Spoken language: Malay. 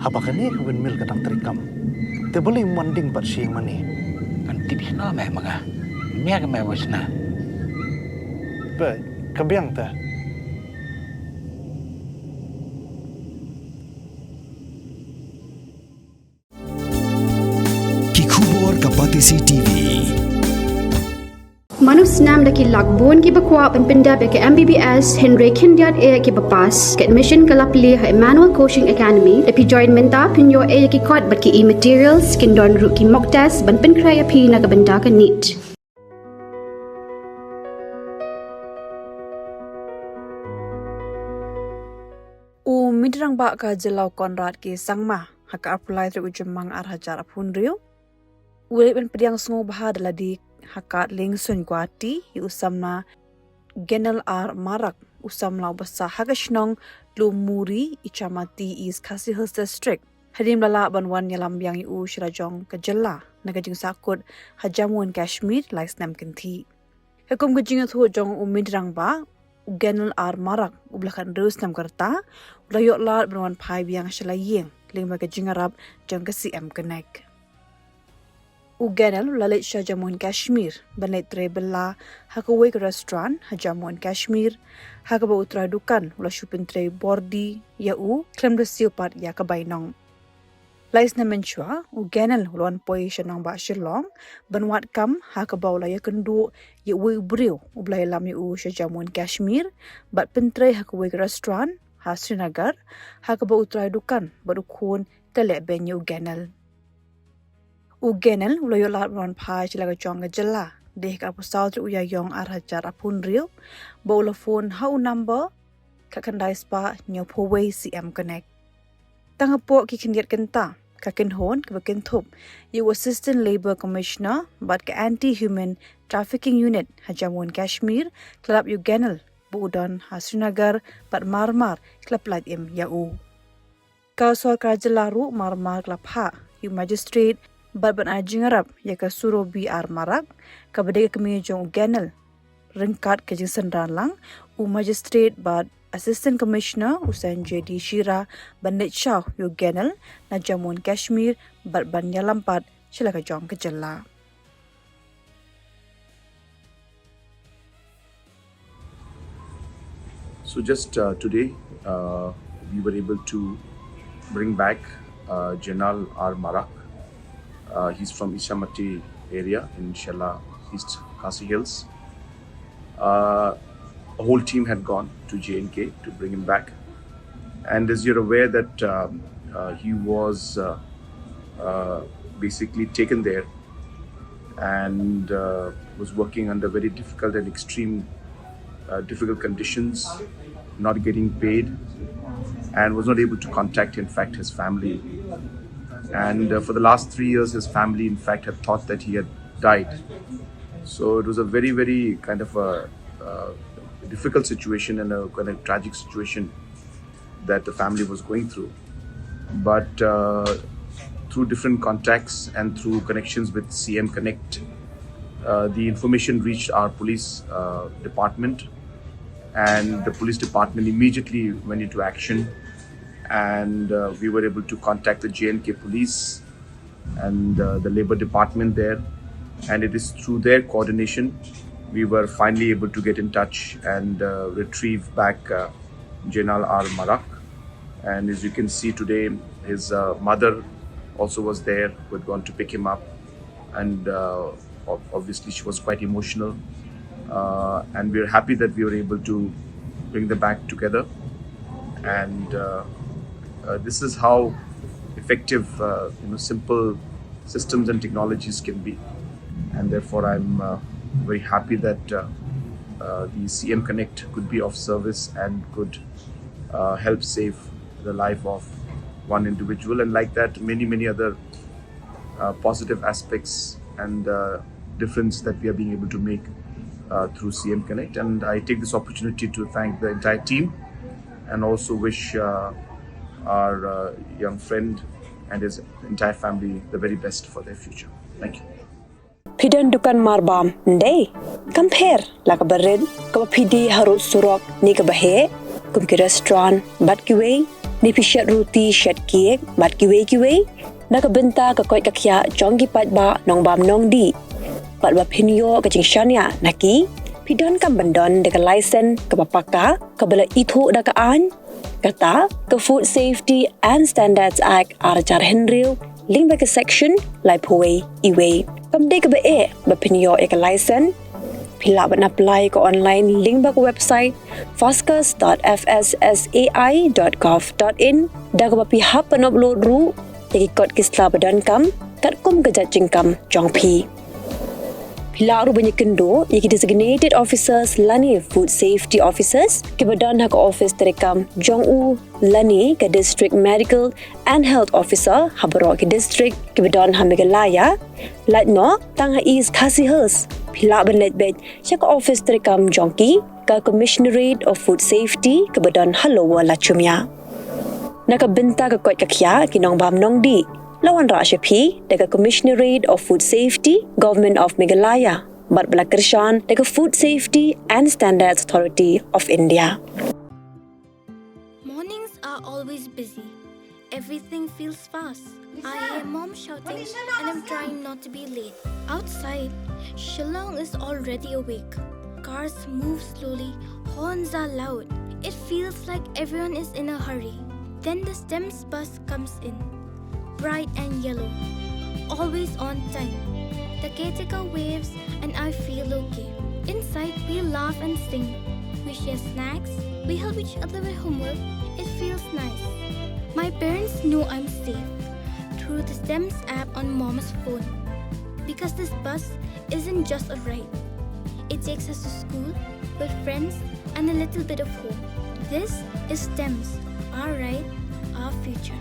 Habakane windmill kadang terikam. Te boleh manding pat siang mani. Kan tipis no meh mga. Mia ke meh wasna. Be, kabiang ta. Kikubor Kapatisi TV. Manus nam daki lakbon ki bakwa penpinda ke MBBS Henry Kindiat e ki bapas ke admission kalapli ha Emmanuel Coaching Academy epi join menta pinyo e ki kot bat ki e-materials kin don ru ki mock test ban pin kraya pi na kabenda ka neat. Midrang ba ka jelau Konrad ki sangma haka apply through ujumang arhajar apun riu. Ule ben pediang sungu bahad ladi hakat ling sun guati yu Samla genel ar marak usamla basa hagashnong lumuri icamati East Khasi Hills District. Hadim lala banwan yalam yang yu shirajong kajalla nagajing sakut hajamun Kashmir like snam kanti. Hakum gajing thu jong midrang ba genel ar marak ublakan reus nam karta ulayok lar banwan Phai biang shalaying Lyngba gajing arab jong kasi connect. Uganal lalit siya jamuan Kashmir, banit trebela hakaway ke restoran hajamuan Kashmir, hakaba utra dukan ula shupin tre bordi yau klem silpat ya kabainong. Lais na menchua uganal uluan poi siya nang ba shilong banwat kam hakaba ula ya kendu yau briu ublay lam yau siya jamuan Kashmir, bat pentre hakaway ke restoran ha Srinagar, hakaba utra dukan badukun telek ben uganal. Ugenel ulayo lahat ron Phai chilaga jonga jala deh ka pusal tu uya yong arhajar apun real ba ula phone hau number ka kandai spa nyo poway CM connect tanga po ki kindiat kenta ka kinhon ka kinthop you assistant labor commissioner but ka anti human trafficking unit hajamun Kashmir klub Ugenel budon ha Srinagar bat marmar klub lat im yau ka sarkar jalaru marmar klub ha you magistrate Barban ajing Arab yaka surobi ar marak kabadega kami jong Uganal ringkat kajing sendran lang magistrate bad assistant commissioner Usain JD Shira bandit Shah Uganal na jamun Kashmir barban yalampat silaka jong kejala. So just today we were able to bring back Janal R. Marak. He's from Ishamati area in Shella, East Khasi Hills. A whole team had gone to J&K to bring him back. And as you're aware that he was basically taken there and was working under very difficult and extreme difficult conditions, not getting paid, and was not able to contact, in fact, his family. And for the last 3 years, his family, in fact, had thought that he had died. So it was a very, very kind of a difficult situation and a kind of tragic situation that the family was going through. But through different contacts and through connections with CM Connect, the information reached our police department, and the police department immediately went into action. And we were able to contact the J&K police and the labor department there, and it is through their coordination we were finally able to get in touch and retrieve back Janal R. Marak. And as you can see today, his mother also was there, who had gone to pick him up, and obviously she was quite emotional, and we are happy that we were able to bring them back together. And this is how effective, simple systems and technologies can be. And therefore, I'm very happy that the CM Connect could be of service and could help save the life of one individual. And like that, many, many other positive aspects and difference that we are being able to make through CM Connect. And I take this opportunity to thank the entire team and also wish our young friend and his entire family the very best for their future. Thank you. Pidan dukan marbam ndai compare la kabared ka pidi harut surok ni ka bahe kum ki restaurant bat ki way Nipishat ruti shat kiek mat kiwe nakabenta ka koi kakya jonggi pat ba nong bam nong di pat ba pinyo ka jing shania naki pidon kam bandon de ka license ka papaka ka bala itho da ka an kata ka Food Safety and Standards Act arajar henril Lyngba ka section lai phoi iwe kam de ka ba ba pinyo e ka license Pila ban apply ko online Lyngba ko website foscas.fssai.gov.in da ko pihap pan upload ru tegi kot kisla badan kam kat kum ka judging kam jong pi Pila ru banyak kendo yaki designated officers lani food safety officers ke badan hak office terekam jong u lani ke district medical and health officer habaro ke district ke badan hamigalaya latno tang is khasihers Pila ban letbet yak office terekam jongki ka commissionerate of food safety ke badan halowa lachumya nakabenta ka kot kakya kinong bam nong di lawan ra shapi daga commissionerate of food safety government of Meghalaya bat balakershan daga food safety and standards authority of India Mornings are always busy. Everything feels fast. I hear mom shouting and I'm trying not to be late. Outside, Shillong is already awake. Cars move slowly, horns are loud. It feels like everyone is in a hurry. Then the STEMS bus comes in, bright and yellow, always on time. The caretaker waves and I feel okay. Inside, we laugh and sing. We share snacks, we help each other with homework. It feels nice. My parents know I'm safe through the STEMS app on mom's phone. Because this bus isn't just a ride. It takes us to school, with friends, and a little bit of hope. This is STEMS, our ride, our future.